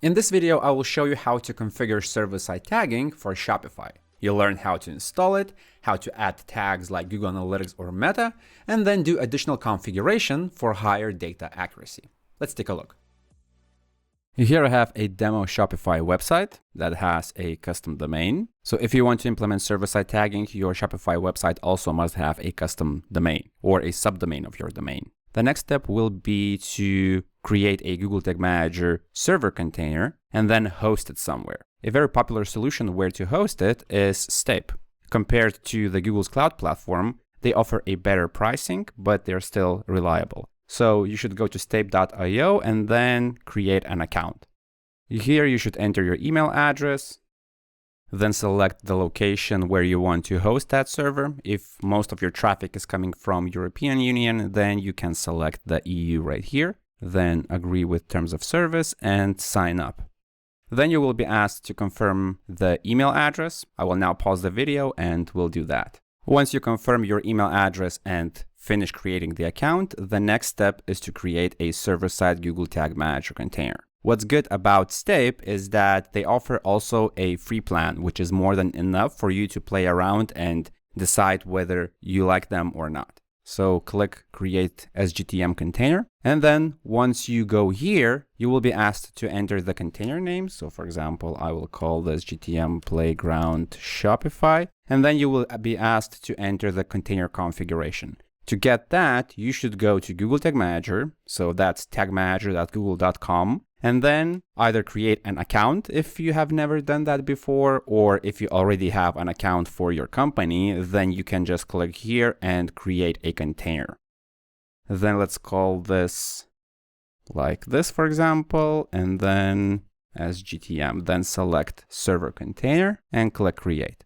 In this video, I will show you how to configure server-side tagging for Shopify. You'll learn how to install it, how to add tags like Google Analytics or Meta, and then do additional configuration for higher data accuracy. Let's take a look. Here I have a demo Shopify website that has a custom domain. So if you want to implement server-side tagging, your Shopify website also must have a custom domain or a subdomain of your domain. The next step will be to create a Google Tag Manager server container and then host it somewhere. A very popular solution where to host it is Stape. Compared to the Google's cloud platform, they offer a better pricing, but they're still reliable. So you should go to stape.io and then create an account. Here you should enter your email address, then select the location where you want to host that server. If most of your traffic is coming from European Union, then you can select the EU right here, then agree with terms of service and sign up. Then you will be asked to confirm the email address. I will now pause the video and we'll do that. Once you confirm your email address and finish creating the account, the next step is to create a server-side Google Tag Manager container. What's good about Stape is that they offer also a free plan, which is more than enough for you to play around and decide whether you like them or not. So click Create SGTM Container. And then once you go here, you will be asked to enter the container name. So for example, I will call this SGTM Playground Shopify. And then you will be asked to enter the container configuration. To get that, you should go to Google Tag Manager. So that's tagmanager.google.com. And then either create an account if you have never done that before, or if you already have an account for your company, then you can just click here and create a container. Then let's call this like this, for example, and then SGTM, then select server container and click create.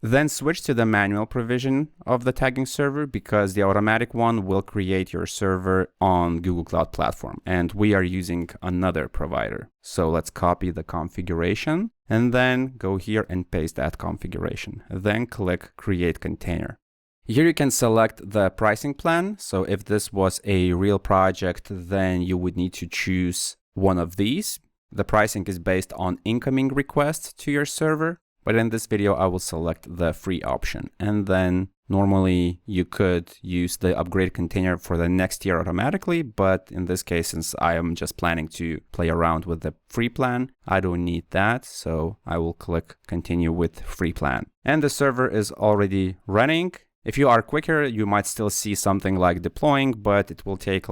Then switch to the manual provision of the tagging server because the automatic one will create your server on Google Cloud Platform. And we are using another provider. So let's copy the configuration and then go here and paste that configuration. Then click Create Container. Here you can select the pricing plan. So if this was a real project, then you would need to choose one of these. The pricing is based on incoming requests to your server. But in this video, I will select the free option. And then normally you could use the upgrade container for the next year automatically. But in this case, since I am just planning to play around with the free plan, I don't need that. So I will click continue with free plan. And the server is already running. If you are quicker, you might still see something like deploying, but it will take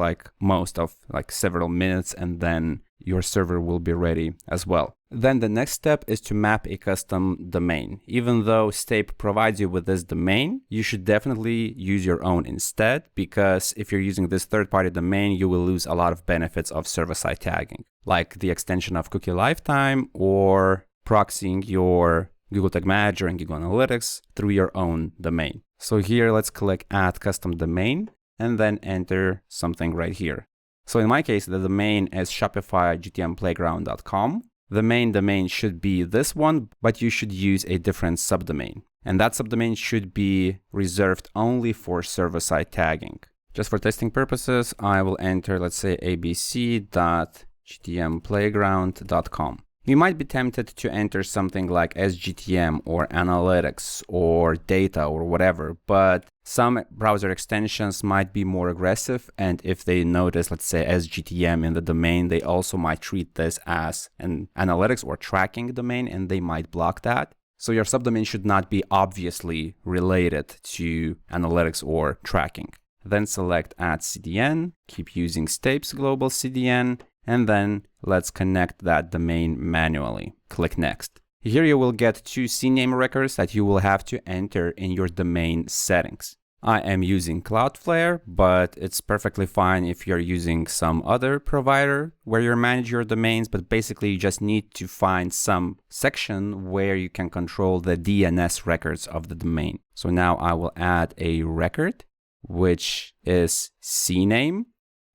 several minutes and then your server will be ready as well. Then the next step is to map a custom domain. Even though Stape provides you with this domain, you should definitely use your own instead, because if you're using this third-party domain, you will lose a lot of benefits of server-side tagging, like the extension of cookie lifetime or proxying your Google Tag Manager and Google Analytics through your own domain. So here, let's click Add Custom Domain and then enter something right here. So in my case, the domain is shopify.gtmplayground.com. The main domain should be this one, but you should use a different subdomain. And that subdomain should be reserved only for server-side tagging. Just for testing purposes, I will enter, let's say, abc.gtmplayground.com. You might be tempted to enter something like SGTM or Analytics or Data or whatever, but some browser extensions might be more aggressive, and if they notice, let's say, SGTM in the domain, they also might treat this as an Analytics or tracking domain, and they might block that. So your subdomain should not be obviously related to Analytics or tracking. Then select Add CDN, keep using Stape's global CDN, and then let's connect that domain manually. Click Next. Here you will get two CNAME records that you will have to enter in your domain settings. I am using Cloudflare, but it's perfectly fine if you're using some other provider where you manage your domains, but basically you just need to find some section where you can control the DNS records of the domain. So now I will add a record, which is CNAME.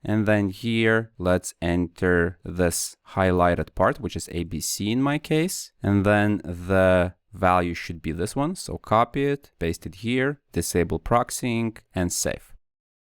And then here, let's enter this highlighted part, which is ABC in my case. And then the value should be this one. So copy it, paste it here, disable proxying, and save.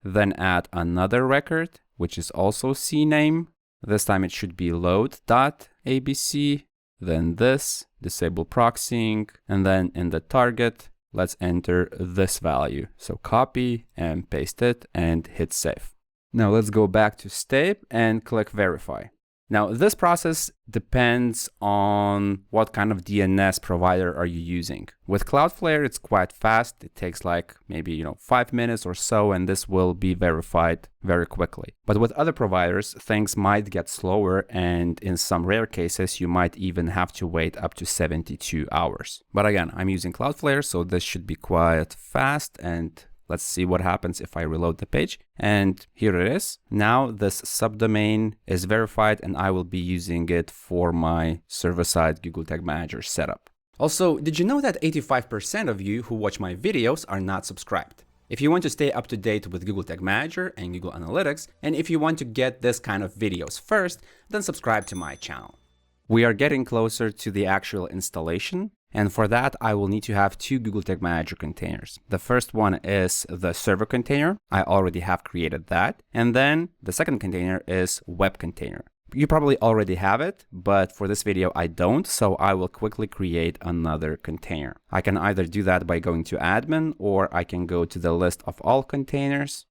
Then add another record, which is also CNAME. This time it should be load.abc, then this, disable proxying, and then in the target, let's enter this value. So copy and paste it and hit save. Now let's go back to Stape and click verify. Now this process depends on what kind of DNS provider are you using. With Cloudflare, it's quite fast. It takes like maybe 5 minutes or so, and this will be verified very quickly. But with other providers, things might get slower, and in some rare cases, you might even have to wait up to 72 hours. But again, I'm using Cloudflare, so this should be quite fast, and let's see what happens if I reload the page. And here it is. Now this subdomain is verified, and I will be using it for my server-side Google Tag Manager setup. Also, did you know that 85% of you who watch my videos are not subscribed? If you want to stay up to date with Google Tag Manager and Google Analytics, and if you want to get this kind of videos first, then subscribe to my channel. We are getting closer to the actual installation. And for that, I will need to have 2 Google Tag Manager containers. The first one is the server container. I already have created that. And then the second container is web container. You probably already have it, but for this video, I don't. So I will quickly create another container. I can either do that by going to admin, or I can go to the list of all containers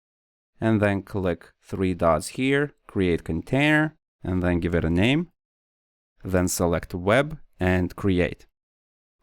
and then click 3 dots here, create container, and then give it a name. Then select web and create.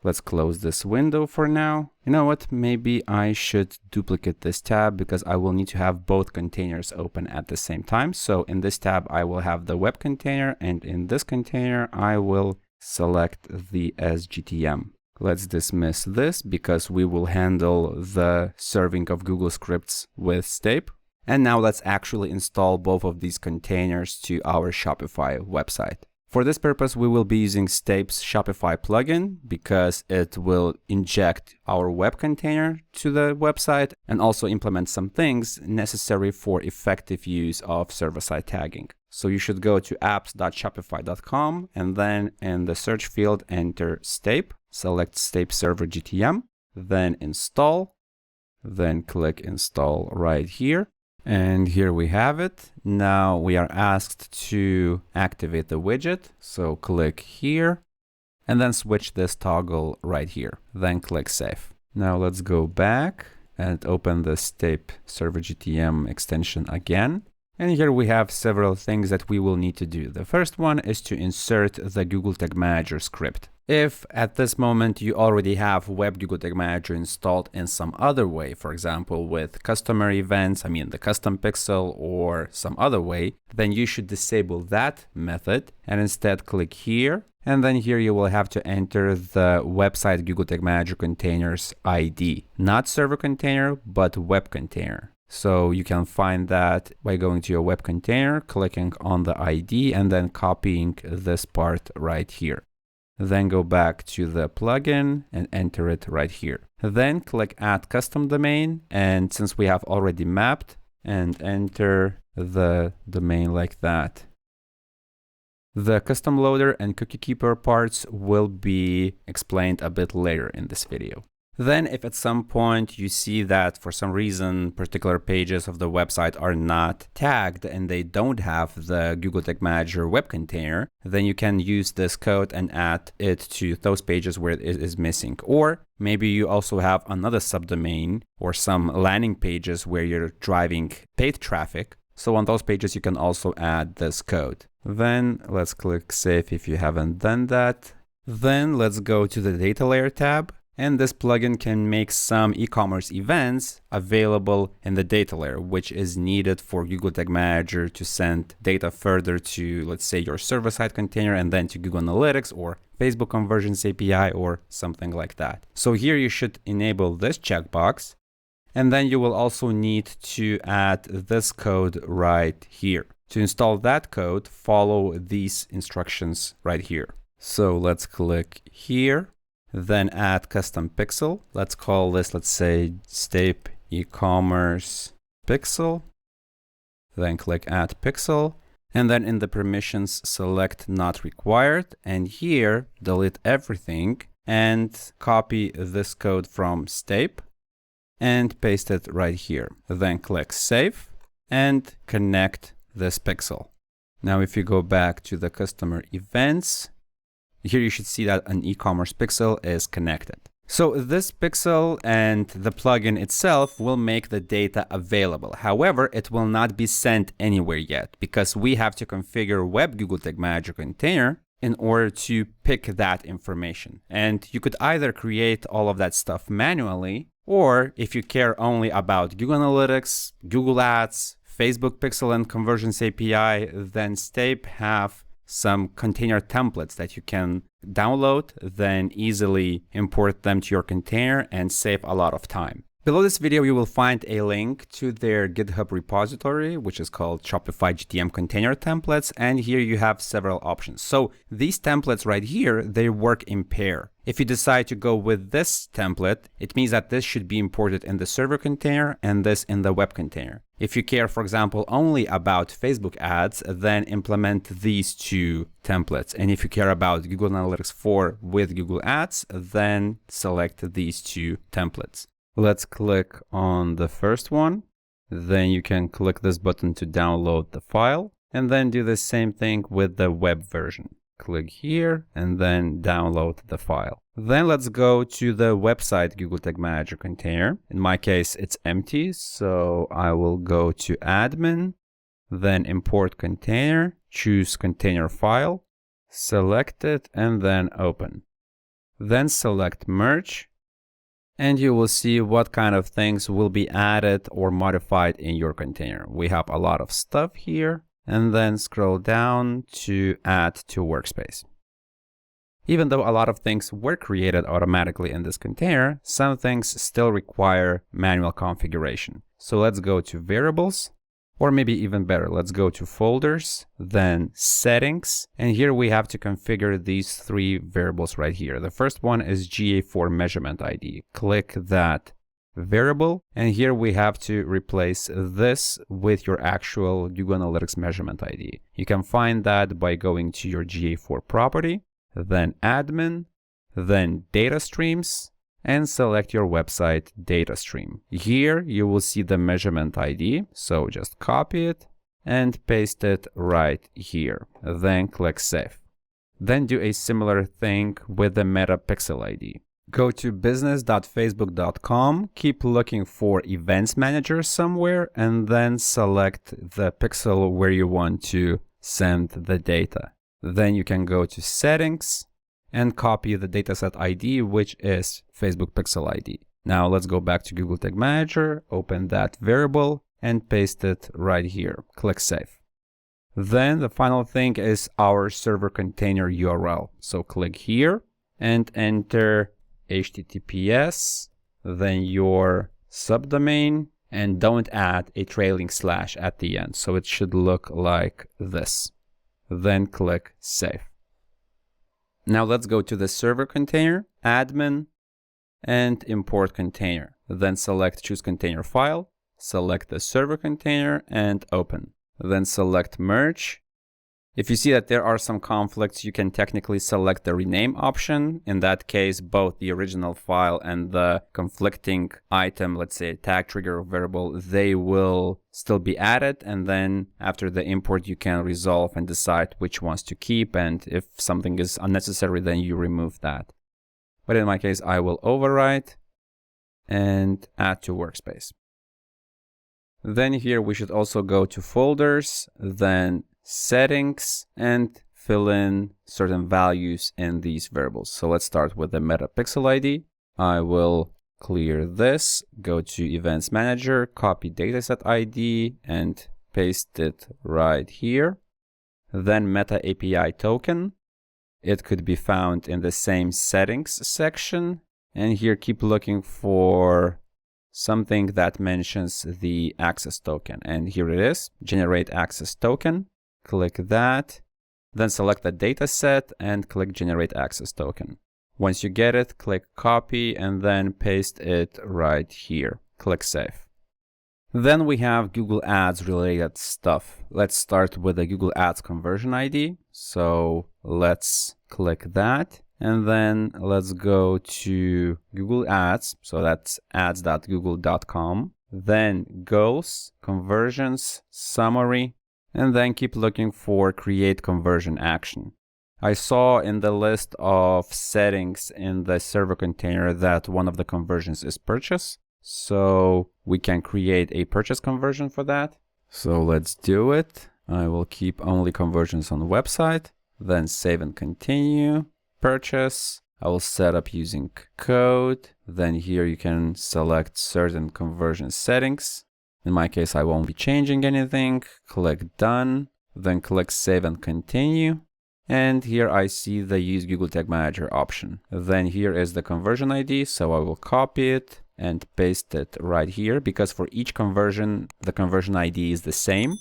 Let's close this window for now. You know what? Maybe I should duplicate this tab because I will need to have both containers open at the same time. So in this tab, I will have the web container, and in this container, I will select the SGTM. Let's dismiss this because we will handle the serving of Google scripts with Stape. And now let's actually install both of these containers to our Shopify website. For this purpose, we will be using Stape's Shopify plugin because it will inject our web container to the website and also implement some things necessary for effective use of server-side tagging. So you should go to apps.shopify.com and then in the search field, enter Stape, select Stape Server GTM, then install, then click install right here. And here we have it. Now we are asked to activate the widget. So click here and then switch this toggle right here. Then click save. Now let's go back and open the Stape Server GTM extension again. And here we have several things that we will need to do. The first one is to insert the Google Tag Manager script. If at this moment you already have Web Google Tag Manager installed in some other way, for example, with customer events, the custom pixel or some other way, then you should disable that method and instead click here. And then here you will have to enter the website Google Tag Manager containers ID, not server container, but web container. So you can find that by going to your web container, clicking on the ID, and then copying this part right here. Then go back to the plugin and enter it right here. Then click Add Custom Domain, and since we have already mapped, and enter the domain like that. The custom loader and cookie keeper parts will be explained a bit later in this video. Then if at some point you see that for some reason particular pages of the website are not tagged and they don't have the Google Tag Manager web container, then you can use this code and add it to those pages where it is missing. Or maybe you also have another subdomain or some landing pages where you're driving paid traffic. So on those pages, you can also add this code. Then let's click save if you haven't done that. Then let's go to the data layer tab. And this plugin can make some e-commerce events available in the data layer, which is needed for Google Tag Manager to send data further to, let's say, your server-side container and then to Google Analytics or Facebook Conversions API or something like that. So here you should enable this checkbox. And then you will also need to add this code right here. To install that code, follow these instructions right here. So let's click here. Then add custom pixel. Let's call this, let's say, Stape e-commerce pixel. Then click add pixel. And then in the permissions, select not required. And here, delete everything and copy this code from Stape and paste it right here. Then click save and connect this pixel. Now, if you go back to the customer events, here you should see that an e-commerce pixel is connected. So this pixel and the plugin itself will make the data available. However, it will not be sent anywhere yet because we have to configure Web Google Tag Manager container in order to pick that information. And you could either create all of that stuff manually, or if you care only about Google Analytics, Google Ads, Facebook Pixel and Conversions API, then Stape have some container templates that you can download, then easily import them to your container and save a lot of time. Below this video, you will find a link to their GitHub repository, which is called Shopify GTM Container Templates. And here you have several options. So these templates right here, they work in pair. If you decide to go with this template, it means that this should be imported in the server container and this in the web container. If you care, for example, only about Facebook ads, then implement these two templates. And if you care about Google Analytics 4 with Google Ads, then select these two templates. Let's click on the first one. Then you can click this button to download the file and then do the same thing with the web version. Click here and then download the file. Then let's go to the website Google Tag Manager container. In my case, it's empty. So I will go to admin, then import container, choose container file, select it and then open. Then select merge. And you will see what kind of things will be added or modified in your container. We have a lot of stuff here, and then scroll down to add to workspace. Even though a lot of things were created automatically in this container, some things still require manual configuration. So let's go to variables. Or maybe even better, let's go to folders, then settings. And here we have to configure these three variables right here. The first one is GA4 measurement ID. Click that variable. And here we have to replace this with your actual Google Analytics measurement ID. You can find that by going to your GA4 property, then admin, then data streams, and select your website data stream. Here you will see the measurement ID. So just copy it and paste it right here. Then click save. Then do a similar thing with the meta pixel ID. Go to business.facebook.com, keep looking for events manager somewhere, and then select the pixel where you want to send the data. Then you can go to settings and copy the dataset ID, which is Facebook Pixel ID. Now let's go back to Google Tag Manager, open that variable and paste it right here. Click save. Then the final thing is our server container URL. So click here and enter HTTPS, then your subdomain, and don't add a trailing slash at the end. So it should look like this. Then click save. Now let's go to the server container, admin, and import container. Then select choose container file, select the server container and open. Then select merge. If you see that there are some conflicts, you can technically select the rename option. In that case, both the original file and the conflicting item, let's say tag trigger variable, they will still be added. And then after the import, you can resolve and decide which ones to keep. And if something is unnecessary, then you remove that. But in my case, I will overwrite and add to workspace. Then here we should also go to folders, then settings, and fill in certain values in these variables. So let's start with the meta pixel ID. I will clear this, go to events manager, copy dataset ID and paste it right here. Then meta API token. It could be found in the same settings section. And here keep looking for something that mentions the access token. And here it is, generate access token. Click that, then select the data set and click generate access token. Once you get it, click copy and then paste it right here. Click save. Then we have Google Ads related stuff. Let's start with the Google Ads conversion ID. So let's click that and then let's go to Google Ads. So that's ads.google.com. Then goals, conversions, summary, and then keep looking for create conversion action. I saw in the list of settings in the server container that one of the conversions is purchase. So we can create a purchase conversion for that. So let's do it. I will keep only conversions on the website, then save and continue, purchase. I will set up using code. Then here you can select certain conversion settings. In my case, I won't be changing anything. Click done, then click save and continue. And here I see the use Google Tag Manager option. Then here is the conversion ID. So I will copy it and paste it right here because for each conversion, the conversion ID is the same.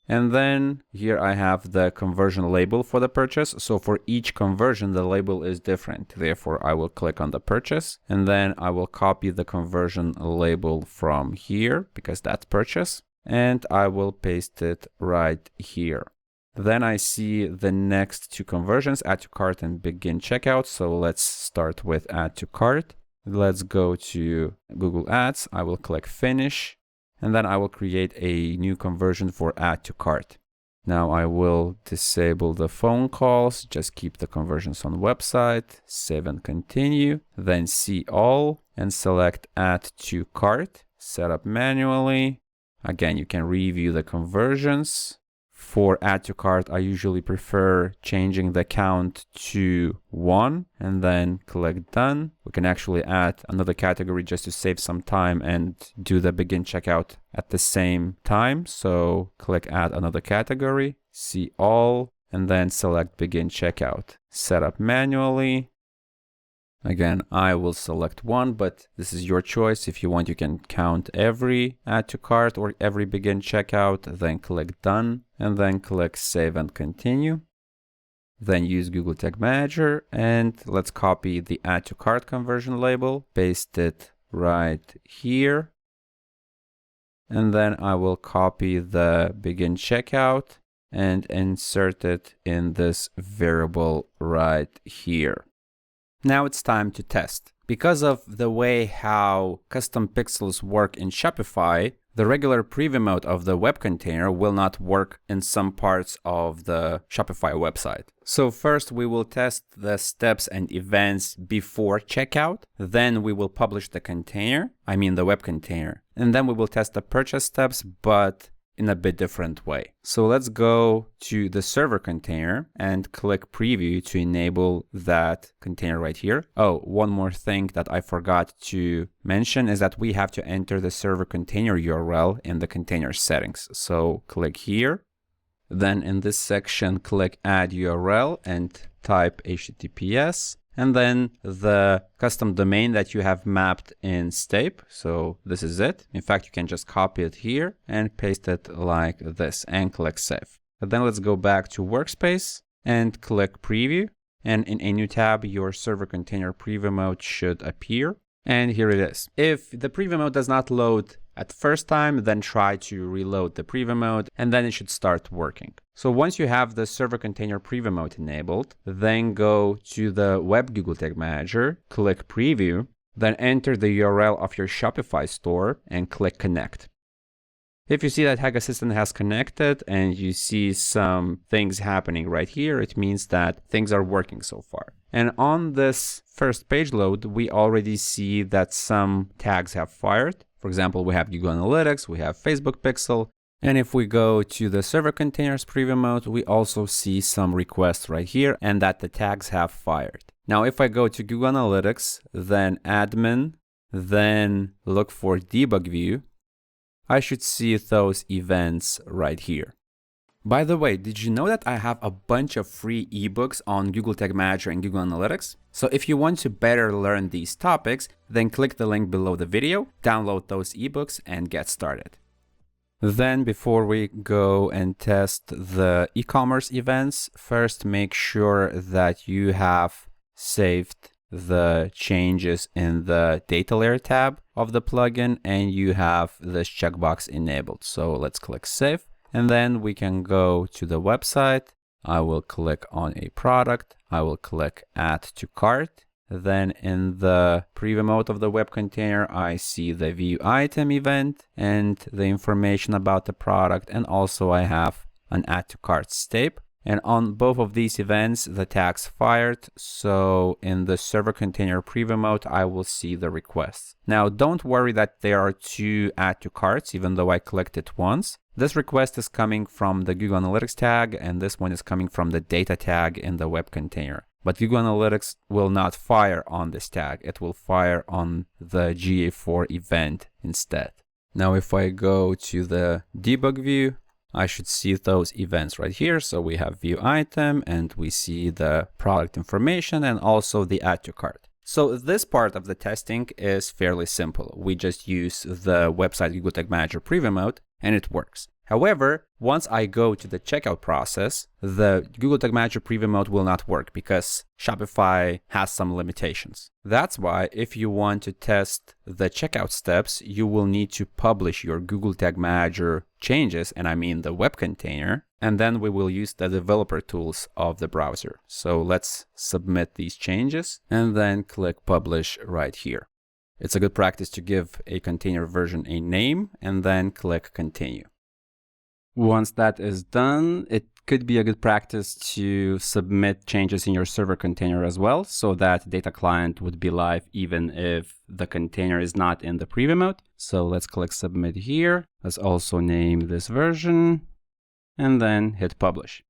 And then here I have the conversion label for the purchase. So for each conversion, the label is different. Therefore, I will click on the purchase and then I will copy the conversion label from here because that's purchase. And I will paste it right here. Then I see the next two conversions, add to cart and begin checkout. So let's start with add to cart. Let's go to Google Ads. I will click finish and then I will create a new conversion for add to cart. Now I will disable the phone calls, just keep the conversions on the website, save and continue, then see all and select add to cart, set up manually. Again, you can review the conversions. For add to cart, I usually prefer changing the count to 1 and then click done. We can actually add another category just to save some time and do the begin checkout at the same time. So click add another category, see all, and then select begin checkout. Set up manually. Again, I will select 1, but this is your choice. If you want, you can count every add to cart or every begin checkout, then click done, and then click save and continue. Then use Google Tag Manager, and let's copy the add to cart conversion label, paste it right here. And then I will copy the begin checkout and insert it in this variable right here. Now it's time to test. Because of the way how custom pixels work in Shopify, the regular preview mode of the web container will not work in some parts of the Shopify website. So first we will test the steps and events before checkout. Then we will publish the container, the web container. And then we will test the purchase steps, but in a bit different way. So let's go to the server container and click preview to enable that container right here. Oh, one more thing that I forgot to mention is that we have to enter the server container URL in the container settings. So click here. Then in this section, click add URL and type HTTPS. And then the custom domain that you have mapped in Stape. So this is it. In fact, you can just copy it here and paste it like this and click save. But then let's go back to Workspace and click preview. And in a new tab, your server container preview mode should appear. And here it is. If the preview mode does not load at first time, then try to reload the preview mode and then it should start working. So once you have the server container preview mode enabled, then go to the web Google Tag Manager, click preview, then enter the URL of your Shopify store and click connect. If you see that Tag Assistant has connected and you see some things happening right here, it means that things are working so far. And on this first page load, we already see that some tags have fired. For example, we have Google Analytics, we have Facebook Pixel. And if we go to the server containers preview mode, we also see some requests right here and that the tags have fired. Now, if I go to Google Analytics, then admin, then look for debug view, I should see those events right here. By the way, did you know that I have a bunch of free ebooks on Google Tag Manager and Google Analytics? So if you want to better learn these topics, then click the link below the video, download those ebooks and get started. Then before we go and test the e-commerce events, first make sure that you have saved the changes in the data layer tab of the plugin and you have this checkbox enabled. So let's click save and then we can go to the website. I will click on a product. I will click add to cart. Then in the preview mode of the web container, I see the view item event and the information about the product. And also I have an add to cart Stape. And on both of these events, the tags fired. So in the server container preview mode, I will see the requests. Now, don't worry that there are two add to carts, even though I clicked it once. This request is coming from the Google Analytics tag, and this one is coming from the data tag in the web container. But Google Analytics will not fire on this tag. It will fire on the GA4 event instead. Now, if I go to the debug view, I should see those events right here. So we have view item and we see the product information and also the add to cart. So this part of the testing is fairly simple. We just use the website Google Tag Manager preview mode and it works. However, once I go to the checkout process, the Google Tag Manager preview mode will not work because Shopify has some limitations. That's why if you want to test the checkout steps, you will need to publish your Google Tag Manager changes, and I mean the web container, and then we will use the developer tools of the browser. So let's submit these changes and then click publish right here. It's a good practice to give a container version a name and then click continue. Once that is done, it could be a good practice to submit changes in your server container as well, so that data client would be live even if the container is not in the preview mode. So let's click submit here. Let's also name this version and then hit publish.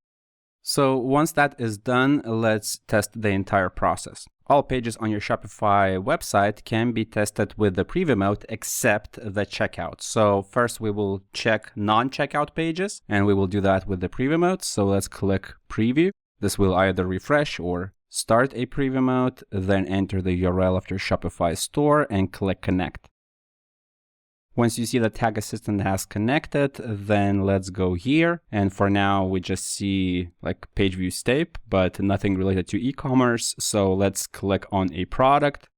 So once that is done, let's test the entire process. All pages on your Shopify website can be tested with the preview mode except the checkout. So first we will check non-checkout pages and we will do that with the preview mode. So let's click preview. This will either refresh or start a preview mode, then enter the URL of your Shopify store and click connect. Once you see the tag assistant has connected, then let's go here. And for now, we just see like page view Stape, but nothing related to e-commerce. So let's click on a product.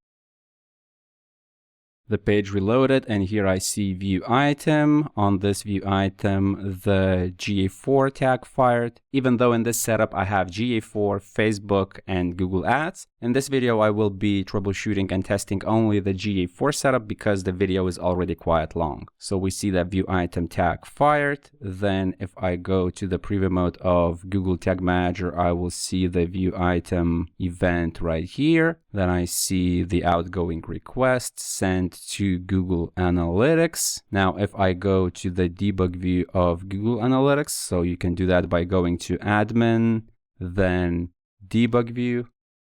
The page reloaded, and here I see view item. On this view item, the GA4 tag fired, even though in this setup I have GA4, Facebook, and Google Ads. In this video, I will be troubleshooting and testing only the GA4 setup because the video is already quite long. So we see that view item tag fired. Then if I go to the preview mode of Google Tag Manager, I will see the view item event right here. Then I see the outgoing request sent to Google Analytics. Now, if I go to the debug view of Google Analytics, so you can do that by going to admin, then debug view.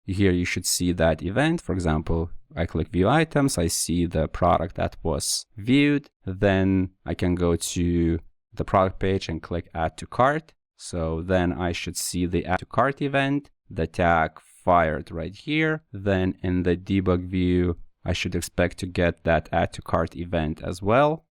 Here you should see that event. For example, I click view items, I see the product that was viewed. Then I can go to the product page and click add to cart. So then I should see the add to cart event, the tag fired right here. Then in the debug view, I should expect to get that add to cart event as well.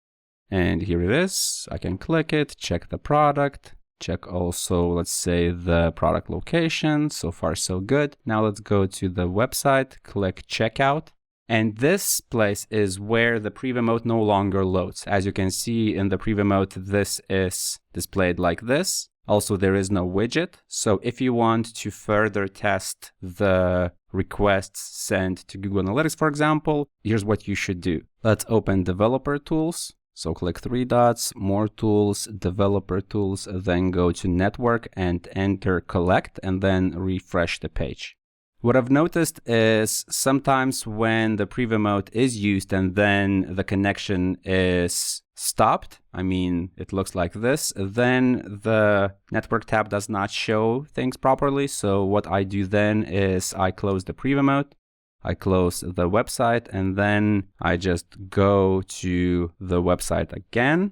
And here it is. I can click it, check the product, check also, let's say, the product location. So far, so good. Now let's go to the website, click checkout. And this place is where the preview mode no longer loads. As you can see in the preview mode, this is displayed like this. Also, there is no widget. So if you want to further test the requests sent to Google Analytics, for example, here's what you should do. Let's open developer tools. So click three dots, more tools, developer tools, then go to network and enter collect and then refresh the page. What I've noticed is sometimes when the preview mode is used and then the connection is stopped, I mean, it looks like this, then the network tab does not show things properly. So what I do then is I close the preview mode, I close the website, and then I just go to the website again,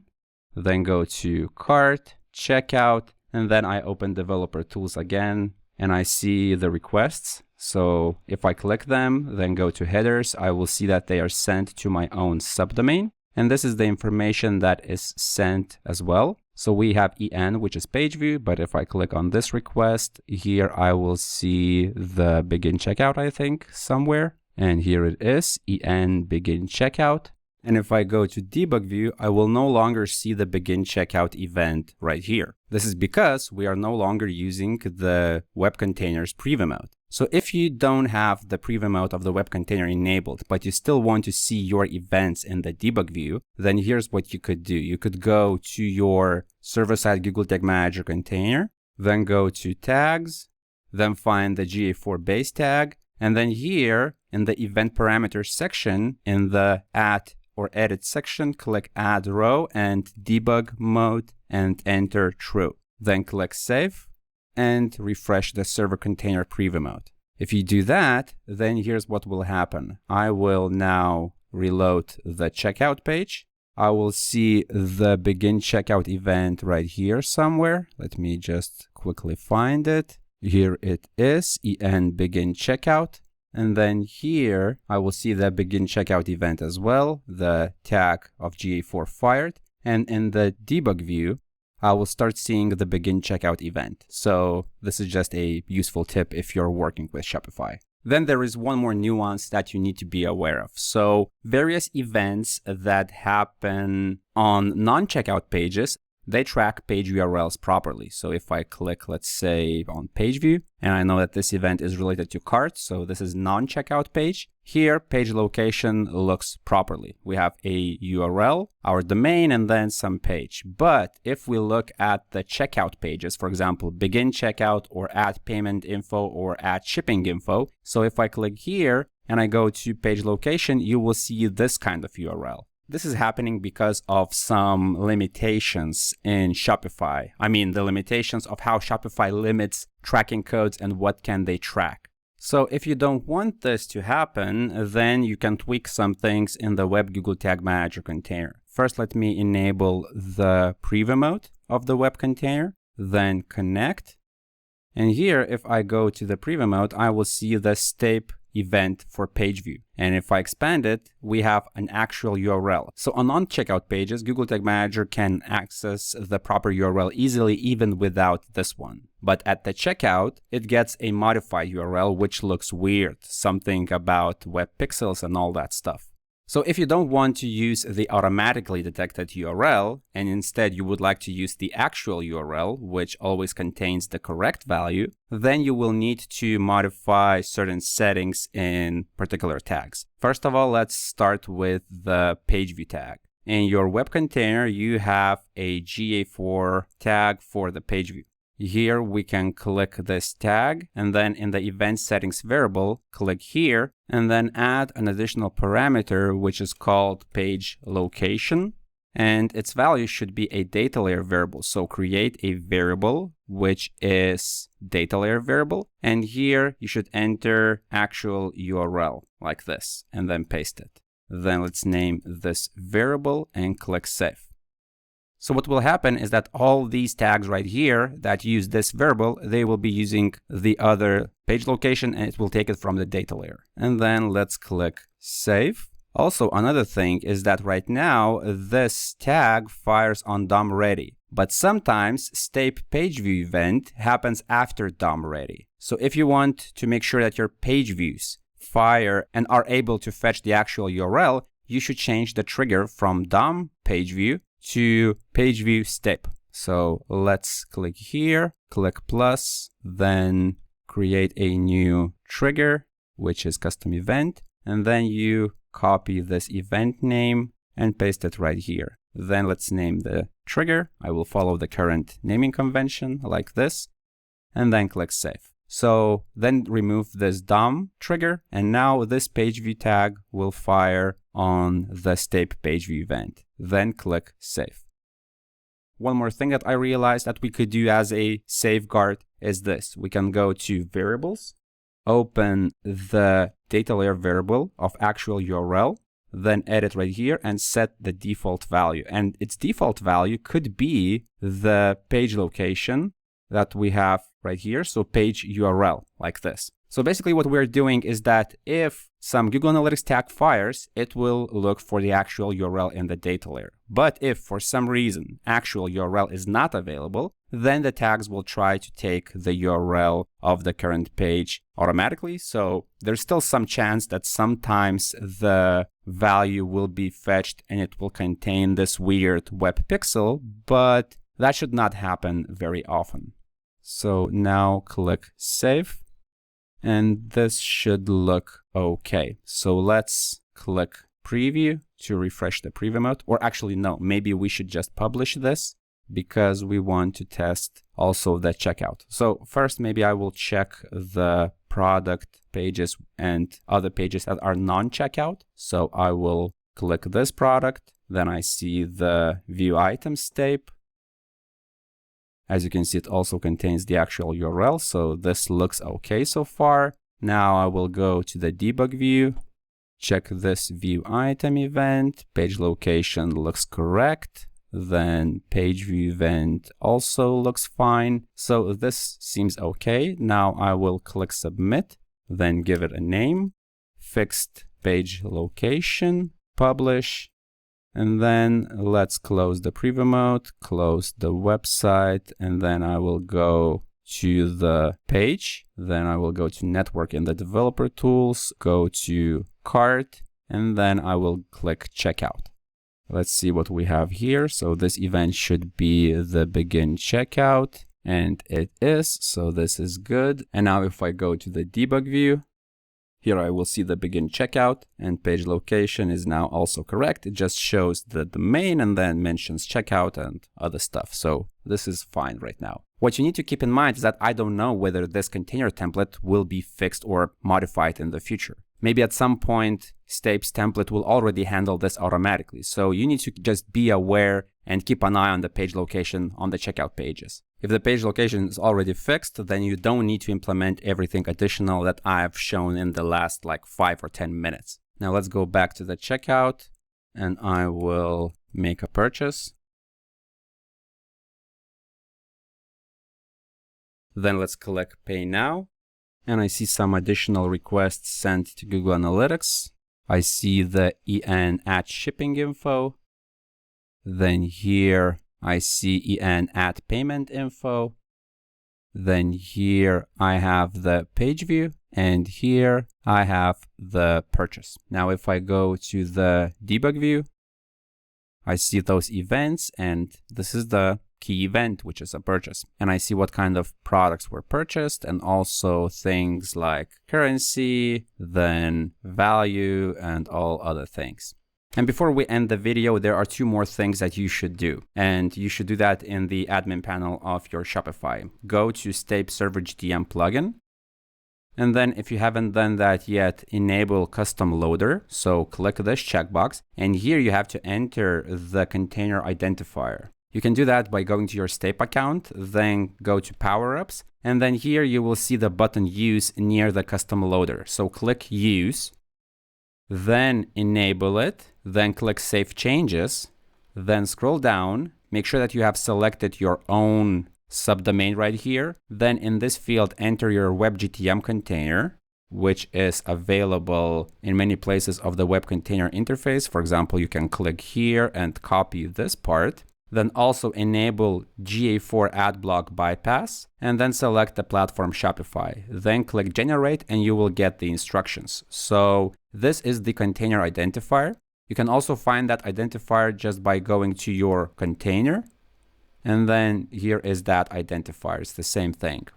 then go to cart, checkout, and then I open developer tools again, and I see the requests. So if I click them, then go to headers, I will see that they are sent to my own subdomain. And this is the information that is sent as well. So we have EN, which is page view, but if I click on this request, here I will see the begin checkout, I think, somewhere. And here it is, EN begin checkout. And if I go to debug view, I will no longer see the begin checkout event right here. This is because we are no longer using the web container's preview mode. So if you don't have the preview mode of the web container enabled, but you still want to see your events in the debug view, then here's what you could do. You could go to your server-side Google Tag Manager container, then go to tags, then find the GA4 base tag, and then here in the event parameters section, in the add or edit section, click add row and debug mode and enter true. Then click save and refresh the server container preview mode. If you do that, then here's what will happen. I will now reload the checkout page. I will see the begin checkout event right here somewhere. Let me just quickly find it. Here it is, en begin checkout. And then here I will see the begin checkout event as well, the tag of GA4 fired. And in the debug view, I will start seeing the begin checkout event. So this is just a useful tip if you're working with Shopify. Then there is one more nuance that you need to be aware of. So various events that happen on non-checkout pages, they track page URLs properly. So if I click, let's say, on page view, and I know that this event is related to cart, so this is non-checkout page, here page location looks properly. We have a URL, our domain, and then some page. But if we look at the checkout pages, for example, begin checkout or add payment info or add shipping info, so if I click here and I go to page location, you will see this kind of URL. This is happening because of some limitations in Shopify. I mean, the limitations of how Shopify limits tracking codes and what can they track. So if you don't want this to happen, then you can tweak some things in the Web Google Tag Manager container. First, let me enable the preview mode of the web container, then connect. And here, if I go to the preview mode, I will see the Stape event for page view. And if I expand it, we have an actual URL. So on non-checkout pages, Google Tag Manager can access the proper URL easily even without this one. But at the checkout, it gets a modified URL, which looks weird, something about web pixels and all that stuff. So if you don't want to use the automatically detected URL, and instead you would like to use the actual URL, which always contains the correct value, then you will need to modify certain settings in particular tags. First of all, let's start with the page view tag. In your web container, you have a GA4 tag for the page view. Here we can click this tag, and then in the event settings variable, click here, and then add an additional parameter, which is called page location. And its value should be a data layer variable. So create a variable, which is data layer variable. And here you should enter actual URL like this, and then paste it. Then let's name this variable and click save. So what will happen is that all these tags right here that use this variable, they will be using the other page location and it will take it from the data layer. And then let's click save. Also, another thing is that right now, this tag fires on DOM ready, but sometimes Stape page view event happens after DOM ready. So if you want to make sure that your page views fire and are able to fetch the actual URL, you should change the trigger from DOM page view to page view Stape. So let's click here, click plus, then create a new trigger, which is custom event. And then you copy this event name and paste it right here. Then let's name the trigger. I will follow the current naming convention like this, and then click save. So then remove this DOM trigger, and now this page view tag will fire on the Stape page view event. Then click save. One more thing that I realized that we could do as a safeguard is this. We can go to variables, open the data layer variable of actual URL, then edit right here and set the default value. And its default value could be the page location that we have right here. So page URL like this. So basically what we're doing is that if some Google Analytics tag fires, it will look for the actual URL in the data layer. But if for some reason actual URL is not available, then the tags will try to take the URL of the current page automatically. So there's still some chance that sometimes the value will be fetched and it will contain this weird web pixel, but that should not happen very often. So now click save. And this should look okay. So let's click preview to refresh the preview mode. Or actually, no, maybe we should just publish this because we want to test also the checkout. So first, maybe I will check the product pages and other pages that are non-checkout. So I will click this product. Then I see the view items Stape. As you can see, it also contains the actual URL. So this looks okay so far. Now I will go to the debug view, check this view item event, page location looks correct. Then page view event also looks fine. So this seems okay. Now I will click submit, then give it a name, fixed page location, publish, and then let's close the preview mode, close the website, and then I will go to the page. Then I will go to network in the developer tools, go to cart, and then I will click checkout. Let's see what we have here. So this event should be the begin checkout, and it is. So this is good. And now if I go to the debug view, here I will see the begin checkout, and page location is now also correct. It just shows the domain and then mentions checkout and other stuff. So this is fine right now. What you need to keep in mind is that I don't know whether this container template will be fixed or modified in the future. Maybe at some point, Stape's template will already handle this automatically. So you need to just be aware and keep an eye on the page location on the checkout pages. If the page location is already fixed, then you don't need to implement everything additional that I've shown in the last like 5 or 10 minutes. Now let's go back to the checkout, and I will make a purchase. Then let's click Pay Now. And I see some additional requests sent to Google Analytics. I see the EN at shipping info. Then here I see EN at payment info. Then here I have the page view, and here I have the purchase. Now if I go to the debug view, I see those events, and this is the key event, which is a purchase. And I see what kind of products were purchased, and also things like currency, then value, and all other things. And before we end the video, there are 2 more things that you should do. And you should do that in the admin panel of your Shopify. Go to Stape Server GTM plugin. And then if you haven't done that yet, enable custom loader. So click this checkbox, and here you have to enter the container identifier. You can do that by going to your Stape account, then go to Power-Ups, and then here you will see the button Use near the custom loader. So click Use, then enable it, then click Save Changes, then scroll down, make sure that you have selected your own subdomain right here. Then in this field, enter your WebGTM container, which is available in many places of the web container interface. For example, you can click here and copy this part. Then also enable GA4 ad block bypass, and then select the platform Shopify. Then click generate, and you will get the instructions. So this is the container identifier. You can also find that identifier just by going to your container. And then here is that identifier. It's the same thing.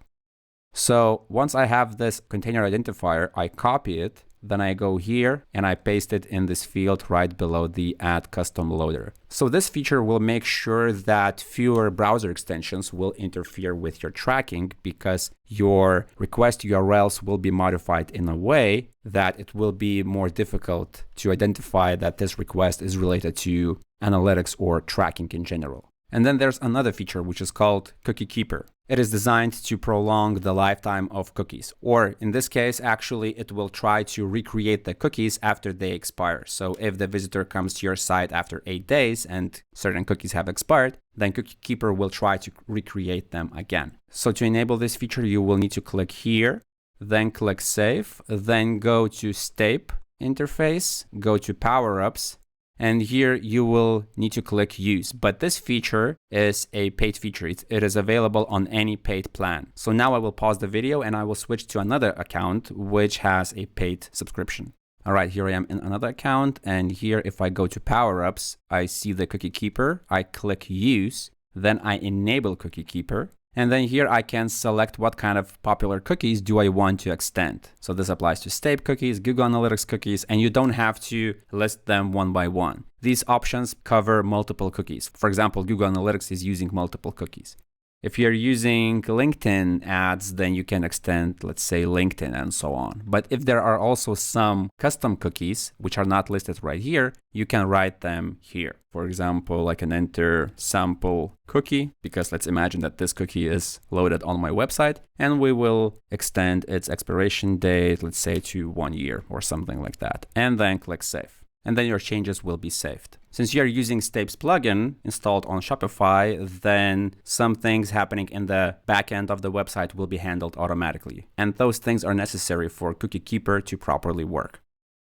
So once I have this container identifier, I copy it. Then I go here and I paste it in this field right below the add custom loader. So this feature will make sure that fewer browser extensions will interfere with your tracking, because your request URLs will be modified in a way that it will be more difficult to identify that this request is related to analytics or tracking in general. And then there's another feature which is called Cookie Keeper. It is designed to prolong the lifetime of cookies, or in this case, actually, it will try to recreate the cookies after they expire. So if the visitor comes to your site after 8 days and certain cookies have expired, then Cookie Keeper will try to recreate them again. So to enable this feature, you will need to click here, then click Save, then go to Stape interface, go to Power-Ups, and here you will need to click Use. But this feature is a paid feature. It is available on any paid plan. So now I will pause the video and I will switch to another account which has a paid subscription. All right, here I am in another account. And here, if I go to Power-Ups, I see the Cookie Keeper. I click Use. Then I enable Cookie Keeper. And then here I can select what kind of popular cookies do I want to extend. So this applies to Stape cookies, Google Analytics cookies, and you don't have to list them one by one. These options cover multiple cookies. For example, Google Analytics is using multiple cookies. If you're using LinkedIn ads, then you can extend, let's say, LinkedIn and so on. But if there are also some custom cookies, which are not listed right here, you can write them here. For example, I can enter sample cookie, because let's imagine that this cookie is loaded on my website, and we will extend its expiration date, let's say, to 1 year or something like that, and then click Save. And then your changes will be saved. Since you're using Stape's plugin installed on Shopify, then some things happening in the backend of the website will be handled automatically. And those things are necessary for Cookie Keeper to properly work.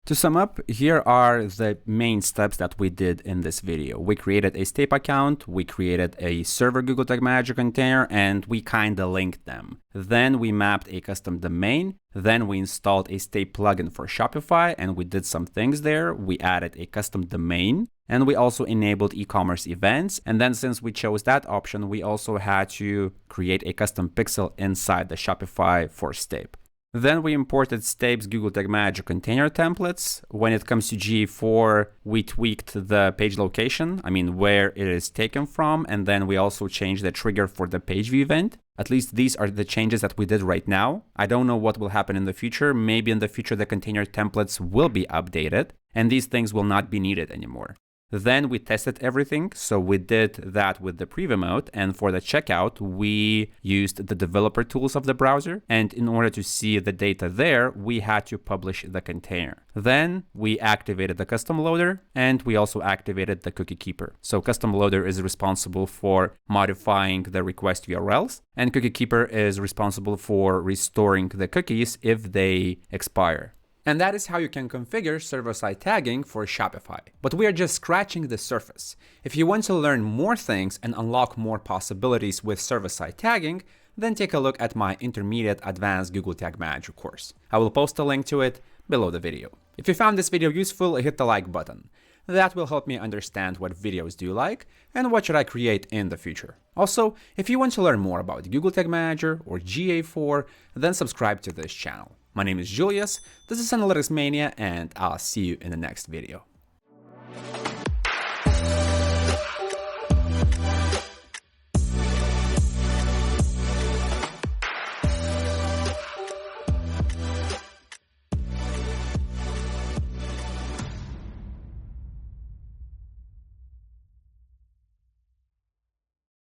To sum up, here are the main steps that we did in this video. We created a Stape account, we created a server Google Tag Manager container, and we kinda linked them. Then we mapped a custom domain. Then we installed a Stape plugin for Shopify, and we did some things there. We added a custom domain, and we also enabled e-commerce events. And then since we chose that option, we also had to create a custom pixel inside the Shopify for Stape. Then we imported Stape's Google Tag Manager container templates. When it comes to GA4, we tweaked the page location, where it is taken from, and then we also changed the trigger for the page view event. At least these are the changes that we did right now. I don't know what will happen in the future. Maybe in the future the container templates will be updated, and these things will not be needed anymore. Then we tested everything. So we did that with the preview mode. And for the checkout, we used the developer tools of the browser. And in order to see the data there, we had to publish the container. Then we activated the custom loader, and we also activated the cookie keeper. So custom loader is responsible for modifying the request URLs, and cookie keeper is responsible for restoring the cookies if they expire. And that is how you can configure server-side tagging for Shopify. But we are just scratching the surface. If you want to learn more things and unlock more possibilities with server-side tagging, then take a look at my Intermediate Advanced Google Tag Manager course. I will post a link to it below the video. If you found this video useful, hit the like button. That will help me understand what videos do you like and what should I create in the future. Also, if you want to learn more about Google Tag Manager or GA4, then subscribe to this channel. My name is Julius, this is Analytics Mania, and I'll see you in the next video.